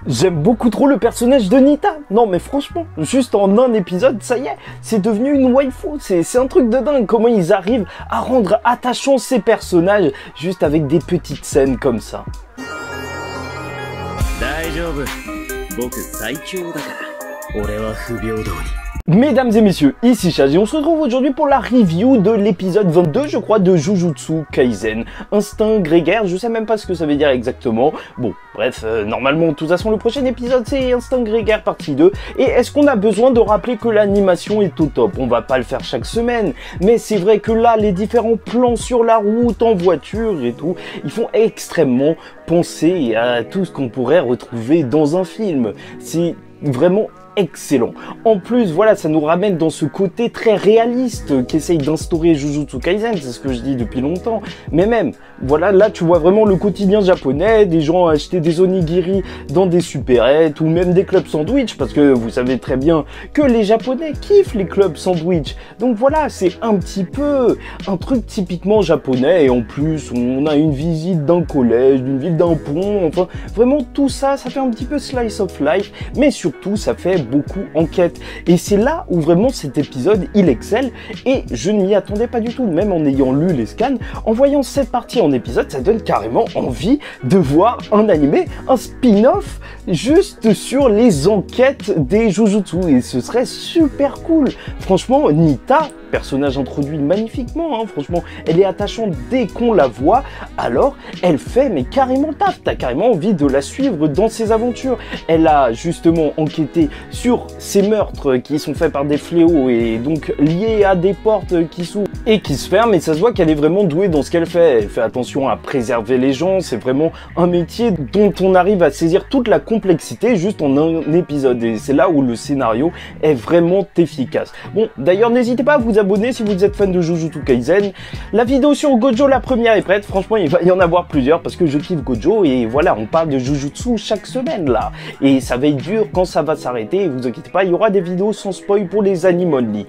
J'aime beaucoup trop le personnage de Nita. Non mais franchement, juste en un épisode, ça y est, c'est devenu une waifu. C'est un truc de dingue comment ils arrivent à rendre attachants ces personnages juste avec des petites scènes comme ça. Mesdames et messieurs, ici Chaz et on se retrouve aujourd'hui pour la review de l'épisode 22, je crois, de Jujutsu Kaisen. Instinct grégaire, je sais même pas ce que ça veut dire exactement. Bon, bref, normalement, de toute façon, le prochain épisode, c'est Instinct grégaire partie 2. Et est-ce qu'on a besoin de rappeler que l'animation est au top? On va pas le faire chaque semaine, mais c'est vrai que là, les différents plans sur la route, en voiture et tout, ils font extrêmement penser à tout ce qu'on pourrait retrouver dans un film. C'est vraiment excellent. En plus, voilà, ça nous ramène dans ce côté très réaliste qu'essaye d'instaurer Jujutsu Kaisen, c'est ce que je dis depuis longtemps. Mais même, voilà, là tu vois vraiment le quotidien japonais, des gens acheter des onigiri dans des supérettes ou même des clubs sandwich, parce que vous savez très bien que les Japonais kiffent les clubs sandwich. Donc voilà, c'est un petit peu un truc typiquement japonais et en plus on a une visite d'un collège, d'une ville d'un pont, enfin vraiment tout ça, ça fait un petit peu slice of life, mais surtout ça fait beaucoup enquête et c'est là où vraiment cet épisode il excelle et je ne m'y attendais pas du tout, même en ayant lu les scans, en voyant cette partie en épisode, ça donne carrément envie de voir un animé, un spin-off juste sur les enquêtes des Jujutsu et ce serait super cool. Franchement, Nita, personnage introduit magnifiquement, hein, franchement, elle est attachante dès qu'on la voit, alors elle fait mais carrément taf, t'as carrément envie de la suivre dans ses aventures. Elle a justement enquêté sur ces meurtres qui sont faits par des fléaux et donc liés à des portes qui s'ouvrent et qui se ferment, et ça se voit qu'elle est vraiment douée dans ce qu'elle fait. Elle fait attention à préserver les gens, c'est vraiment un métier dont on arrive à saisir toute la complexité juste en un épisode et c'est là où le scénario est vraiment efficace. Bon, d'ailleurs n'hésitez pas à vous abonner si vous êtes fan de Jujutsu Kaisen. La vidéo sur Gojo, la première est prête, franchement il va y en avoir plusieurs parce que je kiffe Gojo et voilà, on parle de Jujutsu chaque semaine là et ça va être dur quand ça va s'arrêter, vous inquiétez pas, il y aura des vidéos sans spoil pour les anime only.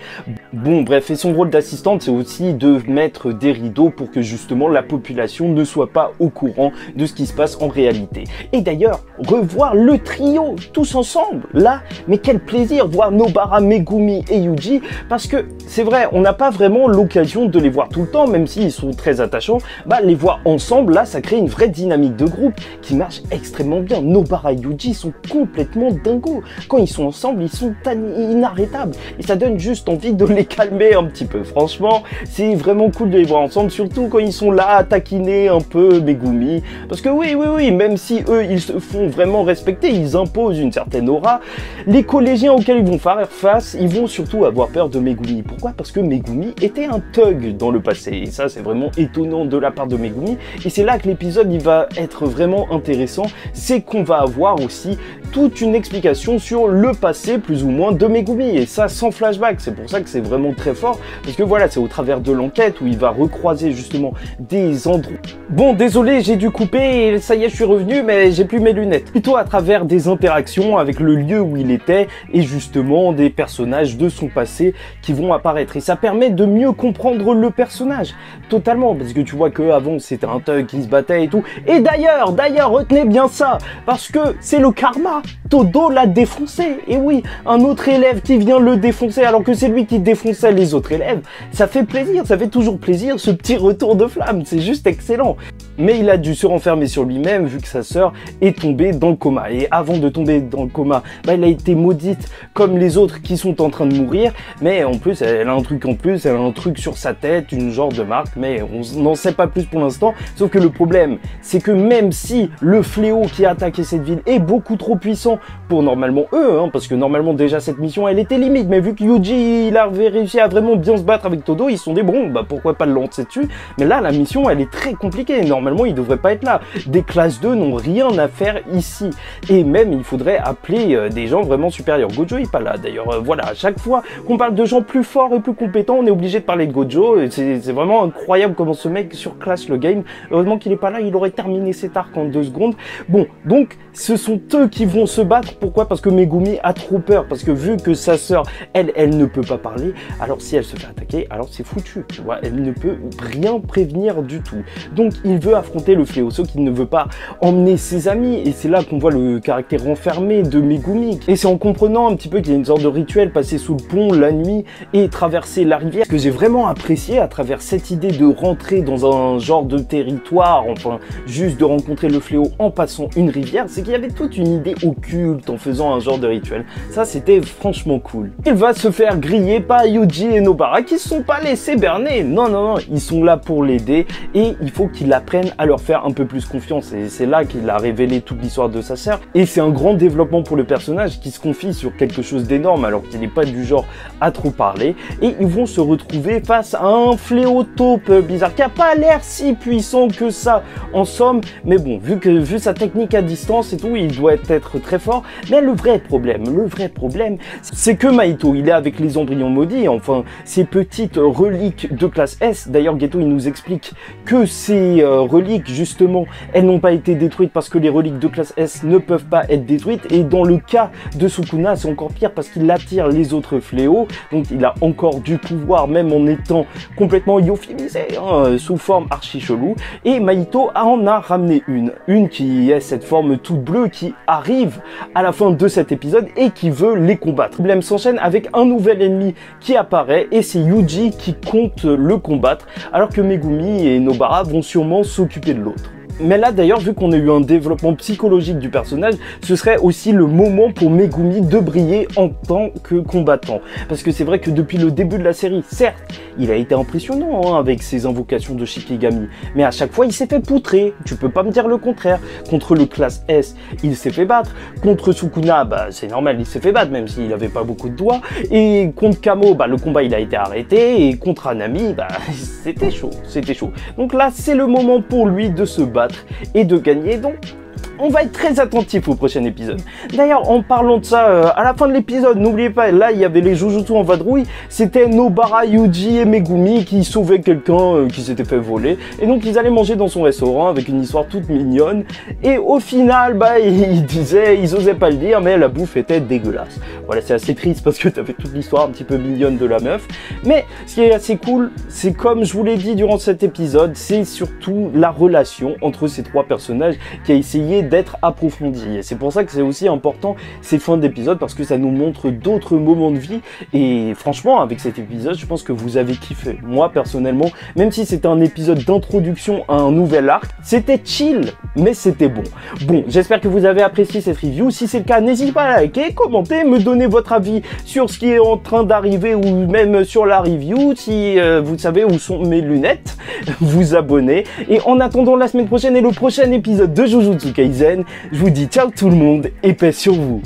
Bon bref, et son rôle d'assistante c'est aussi de mettre des rideaux pour que justement la population ne soit pas au courant de ce qui se passe en réalité. Et d'ailleurs, revoir le trio tous ensemble là, mais quel plaisir voir Nobara, Megumi et Yuji, parce que c'est vrai, on n'a pas vraiment l'occasion de les voir tout le temps, même s'ils sont très attachants, bah les voir ensemble là, ça crée une vraie dynamique de groupe qui marche extrêmement bien. Nobara et Yuji sont complètement dingos. Quand ils sont ensemble, ils sont inarrêtables et ça donne juste envie de les calmer un petit peu. Franchement, c'est vraiment cool de les voir ensemble, surtout quand ils sont là à taquiner un peu Megumi, parce que oui, même si eux ils se font vraiment respecter, ils imposent une certaine aura, les collégiens auxquels ils vont faire face, ils vont surtout avoir peur de Megumi. Pourquoi? Parce que Megumi était un thug dans le passé et ça c'est vraiment étonnant de la part de Megumi et c'est là que l'épisode il va être vraiment intéressant, c'est qu'on va avoir aussi toute une explication sur le passé plus ou moins de Megumi et ça sans flashback. C'est pour ça que c'est vraiment très fort parce que voilà, c'est au travers de l'enquête où il va recroiser justement des endroits. Bon, désolé, j'ai dû couper et ça y est, je suis revenu, mais j'ai plus mes lunettes. Plutôt à travers des interactions avec le lieu où il était et justement des personnages de son passé qui vont apparaître et ça permet de mieux comprendre le personnage totalement parce que tu vois que avant c'était un thug qui se battait et tout. Et d'ailleurs, retenez bien ça parce que c'est le karma. Todo l'a défoncé. Et oui, un autre élève qui vient le défoncer alors que c'est lui qui défonçait les autres élèves. Ça fait plaisir, ça fait toujours plaisir ce petit retour de flamme, c'est juste excellent. Mais il a dû se renfermer sur lui-même vu que sa sœur est tombée dans le coma. Et avant de tomber dans le coma, bah, elle a été maudite comme les autres qui sont en train de mourir. Mais en plus, elle a un truc en plus, elle a un truc sur sa tête, une genre de marque, mais on n'en sait pas plus pour l'instant. Sauf que le problème, c'est que même si le fléau qui a attaqué cette ville est beaucoup trop puissant pour normalement eux, hein, parce que normalement déjà cette mission elle était limite, mais vu que Yuji il avait réussi à vraiment bien se battre avec Todo, ils se sont dit bon bah pourquoi pas le lancer dessus. Mais là la mission elle est très compliquée, normalement il devrait pas être là. Des classes 2 n'ont rien à faire ici et même il faudrait appeler des gens vraiment supérieurs. Gojo est pas là d'ailleurs, voilà, à chaque fois qu'on parle de gens plus forts et plus compétents on est obligé de parler de Gojo. C'est vraiment incroyable comment ce mec surclasse le game. Heureusement qu'il est pas là, il aurait terminé cet arc en 2 secondes. Bon, donc ce sont eux qui vont vont se battre, pourquoi? Parce que Megumi a trop peur, parce que vu que sa sœur, elle ne peut pas parler, alors si elle se fait attaquer, alors c'est foutu, tu vois, elle ne peut rien prévenir du tout. Donc il veut affronter le fléau, sauf qu'il ne veut pas emmener ses amis, et c'est là qu'on voit le caractère renfermé de Megumi. Et c'est en comprenant un petit peu qu'il y a une sorte de rituel, passer sous le pont la nuit et traverser la rivière, que j'ai vraiment apprécié à travers cette idée de rentrer dans un genre de territoire, enfin juste de rencontrer le fléau en passant une rivière, c'est qu'il y avait toute une idée occulte en faisant un genre de rituel. Ça c'était franchement cool. Il va se faire griller par Yuji et Nobara qui se sont pas laissés berner, non non non, ils sont là pour l'aider et il faut qu'il apprenne à leur faire un peu plus confiance, et c'est là qu'il a révélé toute l'histoire de sa sœur, et c'est un grand développement pour le personnage qui se confie sur quelque chose d'énorme alors qu'il n'est pas du genre à trop parler, et ils vont se retrouver face à un fléau taupe bizarre qui a pas l'air si puissant que ça en somme, mais bon, vu sa technique à distance et tout, il doit être très fort. Mais le vrai problème, c'est que Mahito, il est avec les embryons maudits, enfin ces petites reliques de classe S. D'ailleurs Geto il nous explique que ces reliques justement, elles n'ont pas été détruites parce que les reliques de classe S ne peuvent pas être détruites, et dans le cas de Sukuna c'est encore pire parce qu'il attire les autres fléaux, donc il a encore du pouvoir même en étant complètement yophilisé, hein, sous forme archi chelou, et Mahito en a ramené une qui est cette forme toute bleue qui arrive à la fin de cet épisode et qui veut les combattre. Le problème s'enchaîne avec un nouvel ennemi qui apparaît, et c'est Yuji qui compte le combattre alors que Megumi et Nobara vont sûrement s'occuper de l'autre. Mais là d'ailleurs, vu qu'on a eu un développement psychologique du personnage, ce serait aussi le moment pour Megumi de briller en tant que combattant. Parce que c'est vrai que depuis le début de la série, certes, il a été impressionnant avec ses invocations de Shikigami, mais à chaque fois il s'est fait poutrer, tu peux pas me dire le contraire. Contre le classe S, il s'est fait battre, contre Sukuna, bah c'est normal, il s'est fait battre même s'il avait pas beaucoup de doigts, et contre Kamo, bah le combat il a été arrêté, et contre Anami, bah c'était chaud. Donc là c'est le moment pour lui de se battre et de gagner, donc on va être très attentif au prochain épisode. D'ailleurs, en parlant de ça, à la fin de l'épisode, n'oubliez pas, là, il y avait les Jujutsu en vadrouille, c'était Nobara, Yuji et Megumi qui sauvaient quelqu'un qui s'était fait voler, et donc ils allaient manger dans son restaurant avec une histoire toute mignonne, et au final, bah, ils osaient pas le dire, mais la bouffe était dégueulasse. Voilà, c'est assez triste parce que t'avais toute l'histoire un petit peu mignonne de la meuf, mais ce qui est assez cool, c'est comme je vous l'ai dit durant cet épisode, c'est surtout la relation entre ces trois personnages qui a essayé d'être approfondi, et c'est pour ça que c'est aussi important ces fins d'épisode, parce que ça nous montre d'autres moments de vie, et franchement avec cet épisode je pense que vous avez kiffé. Moi personnellement, même si c'était un épisode d'introduction à un nouvel arc, c'était chill mais c'était bon. Bon, j'espère que vous avez apprécié cette review. Si c'est le cas, n'hésitez pas à liker, commenter, me donner votre avis sur ce qui est en train d'arriver ou même sur la review. Si vous savez où sont mes lunettes, vous abonner, et en attendant la semaine prochaine et le prochain épisode de Jujutsu Kaisen, je vous dis ciao tout le monde et paix sur vous.